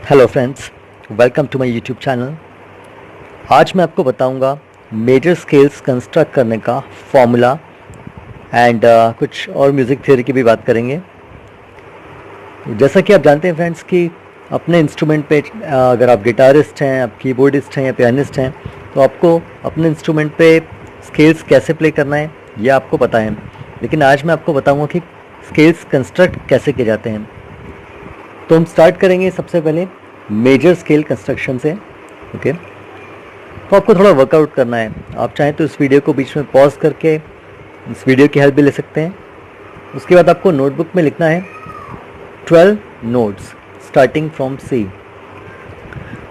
Hello friends, welcome to my YouTube channel. आज मैं आपको बताऊंगा मेजर स्केल्स कंस्ट्रक्ट करने का फॉर्मूला एंड कुछ और म्यूज़िक थ्योरी की भी बात करेंगे। जैसा कि आप जानते हैं फ्रेंड्स कि अपने इंस्ट्रूमेंट पे अगर आप गिटारिस्ट हैं, आप कीबोर्डिस्ट हैं या पियानिस्ट हैं, तो आपको अपने इंस्ट्रूमेंट पे स्केल्स कैसे प्ले करना है यह आपको पता है। लेकिन आज मैं आपको बताऊंगा कि स्केल्स कंस्ट्रक्ट कैसे किए जाते हैं। तो हम स्टार्ट करेंगे सबसे पहले मेजर स्केल कंस्ट्रक्शन से। ओके, तो आपको थोड़ा वर्कआउट करना है। आप चाहें तो इस वीडियो को बीच में पॉज करके इस वीडियो की हेल्प भी ले सकते हैं। उसके बाद आपको नोटबुक में लिखना है 12 नोट्स स्टार्टिंग फ्रॉम सी।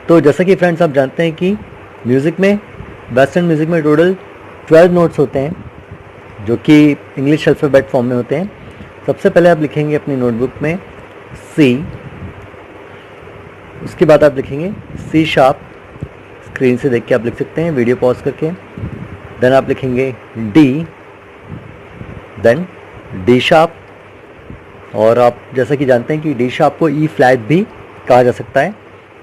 तो जैसा कि फ्रेंड्स आप जानते हैं कि म्यूज़िक में, वेस्टर्न म्यूज़िक में टोटल 12 नोट्स होते हैं जो कि इंग्लिश अल्फ़ाबेट फॉर्म में होते हैं। सबसे पहले आप लिखेंगे अपनी नोटबुक में सी, उसके बाद आप लिखेंगे सी शार्प। स्क्रीन से देख के आप लिख सकते हैं, वीडियो पॉज करके। देन आप लिखेंगे डी, देन डी शार्प। और आप जैसा कि जानते हैं कि डी शार्प को ई फ्लैट भी कहा जा सकता है।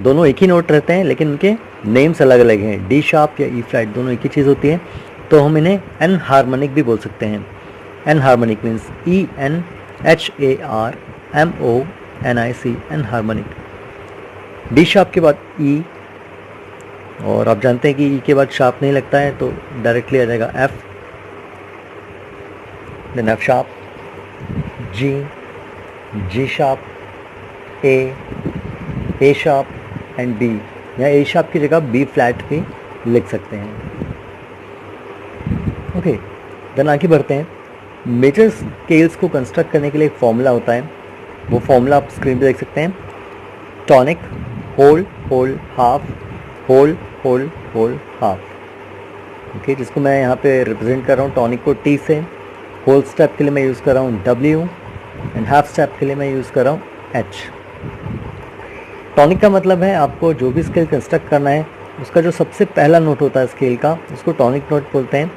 दोनों एक ही नोट रहते हैं लेकिन उनके नेम्स अलग अलग हैं। डी शार्प या ई फ्लैट दोनों एक ही चीज़ होती है, तो हम इन्हें एन हार्मोनिक भी बोल सकते हैं। Enharmonic means ENHARMONIC, enharmonic. D sharp के बाद ई, और आप जानते हैं कि ई के बाद शार्प नहीं लगता है तो डायरेक्टली आ जाएगा F, then F sharp, G, G sharp, A sharp and B. या ए शार्प की जगह बी फ्लैट भी लिख सकते हैं। ओके, देन आगे बढ़ते हैं। मेजर स्केल्स को कंस्ट्रक्ट करने के लिए एक फॉर्मूला होता है। वो फॉर्मूला आप स्क्रीन पे देख सकते हैं। Tonic, whole, whole, half, whole, whole, whole, half. Okay, जिसको मैं यहाँ पे रिप्रेजेंट कर रहा हूँ टॉनिक को टी से। होल स्टेप के लिए मैं यूज़ कर रहा हूँ W एंड हाफ स्टेप के लिए मैं यूज़ कर रहा हूँ H। टॉनिक का मतलब है आपको जो भी स्केल कंस्ट्रक्ट करना है उसका जो सबसे पहला नोट होता है स्केल का, उसको टॉनिक नोट बोलते हैं।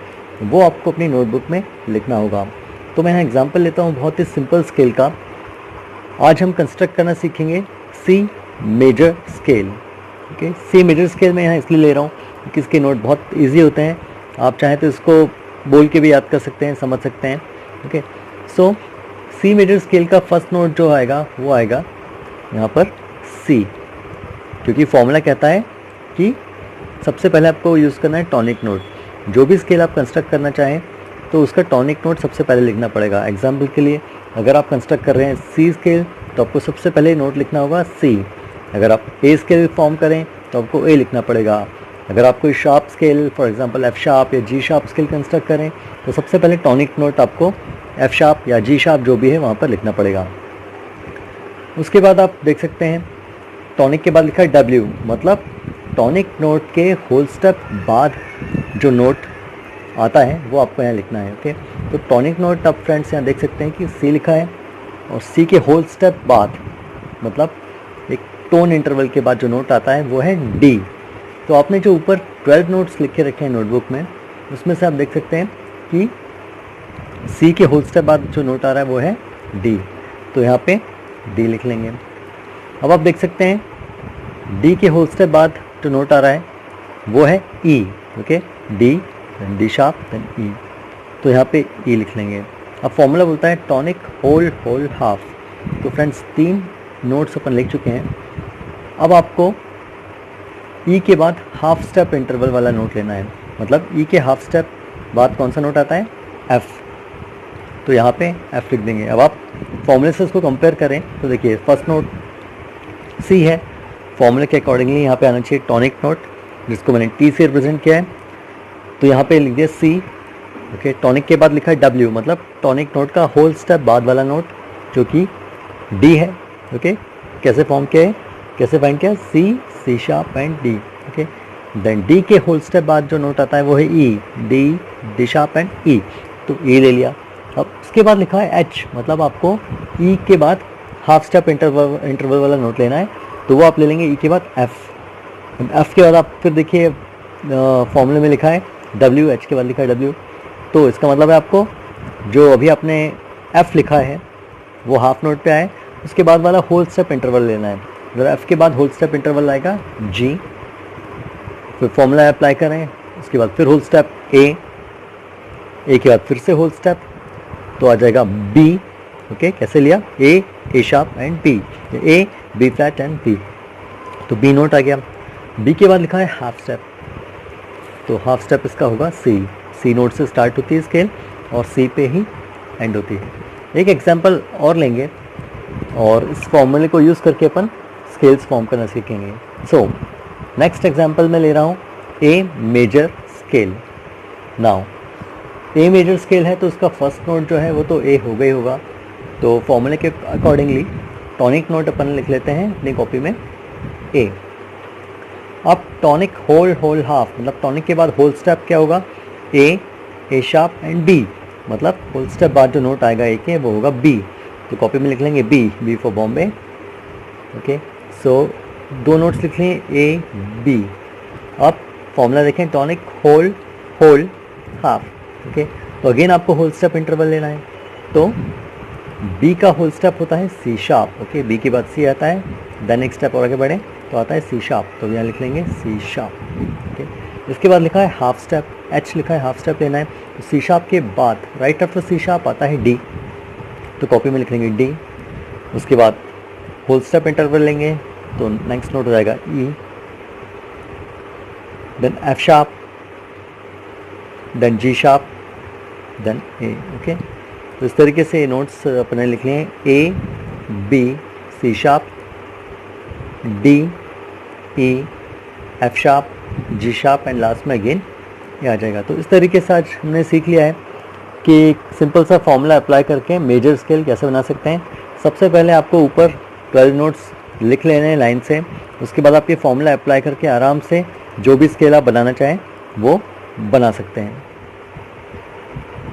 वो आपको अपनी नोटबुक में लिखना होगा। तो मैं यहाँ एग्जांपल लेता हूँ बहुत ही सिंपल स्केल का। आज हम कंस्ट्रक्ट करना सीखेंगे C major scale. Okay, C major scale मैं यहाँ इसलिए ले रहा हूँ क्योंकि इसके नोट बहुत इजी होते हैं। आप चाहें तो इसको बोल के भी याद कर सकते हैं, समझ सकते हैं। ओके, सो सी मेजर स्केल का फर्स्ट नोट जो आएगा वो आएगा यहाँ पर सी, क्योंकि फॉर्मूला कहता है कि सबसे पहले आपको यूज़ करना है टॉनिक नोट। जो भी स्केल आप कंस्ट्रक्ट करना चाहें तो उसका टॉनिक नोट सबसे पहले लिखना पड़ेगा। एग्जाम्पल के लिए अगर आप कंस्ट्रक्ट कर रहे हैं सी स्केल तो आपको सबसे पहले नोट लिखना होगा सी। अगर आप ए स्केल फॉर्म करें तो आपको ए लिखना पड़ेगा। अगर आप कोई sharp scale for example F sharp या जी शार्प स्केल कंस्ट्रक्ट करें तो सबसे पहले टॉनिक नोट आपको एफ शार्प या जी शार्प जो भी है वहाँ पर लिखना पड़ेगा। उसके बाद आप देख सकते हैं टॉनिक के बाद लिखा है W, मतलब टॉनिक नोट के होल स्टेप बाद जो नोट आता है वो आपको यहाँ लिखना है। ओके, तो टॉनिक नोट आप फ्रेंड्स यहाँ देख सकते हैं कि सी लिखा है और सी के होल स्टेप बाद मतलब एक टोन इंटरवल के बाद जो नोट आता है वो है डी। तो आपने जो ऊपर 12 नोट्स लिखे रखे हैं नोटबुक में, उसमें से आप देख सकते हैं कि सी के होल स्टेप बाद जो नोट आ रहा है वो है डी, तो यहाँ पे डी लिख लेंगे। अब आप देख सकते हैं डी के होल स्टेप बाद जो नोट आ रहा है वो है E. Okay, D then D sharp then E, तो यहाँ पे ई लिख लेंगे। अब फॉर्मूला बोलता है टॉनिक होल होल हाफ। तो फ्रेंड्स 3 नोट्स अपन लिख चुके हैं। अब आपको ई के बाद हाफ स्टेप इंटरवल वाला नोट लेना है। मतलब ई के हाफ स्टेप बाद कौन सा नोट आता है? एफ, तो यहाँ पे एफ लिख देंगे। अब आप फॉर्मूले से उसको कंपेयर करें तो देखिए फर्स्ट नोट सी है, फॉर्मूले के अकॉर्डिंगली यहाँ पे आना चाहिए टॉनिक नोट जिसको मैंने टी से रिप्रेजेंट किया है, तो यहाँ पे लिख दिया सी। ओके, टॉनिक के बाद लिखा है W, मतलब टॉनिक नोट का होल स्टेप बाद वाला नोट जो कि डी है। ओके, कैसे फॉर्म किया है, कैसे फाइंड किया? C, C sharp and D. Okay, then D के होल स्टेप बाद जो नोट आता है वो है E, D, D sharp and E, तो ई ले लिया। अब उसके बाद लिखा है H, मतलब आपको ई के बाद हाफ स्टेप इंटरवल वाला नोट लेना है, तो वो आप ले लेंगे ई के बाद एफ। एफ के बाद आप फिर देखिए फॉर्मूले में लिखा है W, H के बाद लिखा है W, तो इसका मतलब है आपको जो अभी आपने एफ लिखा है वो हाफ नोट पे आए, उसके बाद वाला होल स्टेप इंटरवल लेना है। अगर एफ के बाद होल स्टेप इंटरवल आएगा जी, फिर फॉर्मूला अप्लाई करें, उसके बाद फिर होल स्टेप ए के बाद फिर से होल स्टेप, तो आ जाएगा बी। ओके, कैसे लिया, A sharp and B, A B flat and B, तो बी नोट आ गया। बी के बाद लिखा है हाफ स्टेप, तो हाफ स्टेप इसका होगा सी नोट से स्टार्ट होती है स्केल और सी पे ही एंड होती है। एक एग्जांपल और लेंगे और इस फॉर्मूले को यूज़ करके अपन स्केल्स फॉर्म करना सीखेंगे। सो नेक्स्ट एग्जांपल मैं ले रहा हूँ ए मेजर स्केल। नाउ ए मेजर स्केल है तो उसका फर्स्ट नोट जो है वो तो ए होगा ही होगा, तो फॉर्मूले के अकॉर्डिंगली टॉनिक नोट अपन लिख लेते हैं अपनी कॉपी में ए। अब टॉनिक होल हाफ, मतलब टॉनिक के बाद होल स्टेप क्या होगा, ए शार्प एंड बी, मतलब होल स्टेप बाद जो नोट आएगा ए के वो होगा बी, तो कॉपी में लिख लेंगे बी फॉर बॉम्बे। ओके, सो दो नोट्स लिख लें ए बी। अब फॉर्मूला देखें, टॉनिक होल हाफ। ओके, तो अगेन आपको होल स्टेप इंटरवल लेना है, तो बी का होल स्टेप होता है सी शार्प। ओके, बी के बाद सी आता है, देन एक स्टेप और आगे बढ़े तो आता है सी शार्प, तो यहाँ लिख लेंगे सी शार्प। ओके, इसके बाद लिखा है हाफ स्टेप, एच लिखा है हाफ स्टेप लेना है, तो सी शार्प के बाद राइट आफ्टर सी शार्प आता है डी, तो कॉपी में लिख लेंगे डी। उसके बाद होल स्टेप इंटरवल लेंगे तो नेक्स्ट नोट हो जाएगा E, then F sharp, then G sharp, then A. Okay, तो इस तरीके से नोट्स अपने लिख लिए A B C sharp D E F sharp G sharp and last में अगेन ये आ जाएगा। तो इस तरीके से आज हमने सीख लिया है कि एक सिंपल सा फॉर्मूला अप्लाई करके मेजर स्केल कैसे बना सकते हैं। सबसे पहले आपको ऊपर 12 नोट्स लिख लेने हैं लाइन से, उसके बाद आप ये फॉर्मूला अप्लाई करके आराम से जो भी स्केल आप बनाना चाहें वो बना सकते हैं।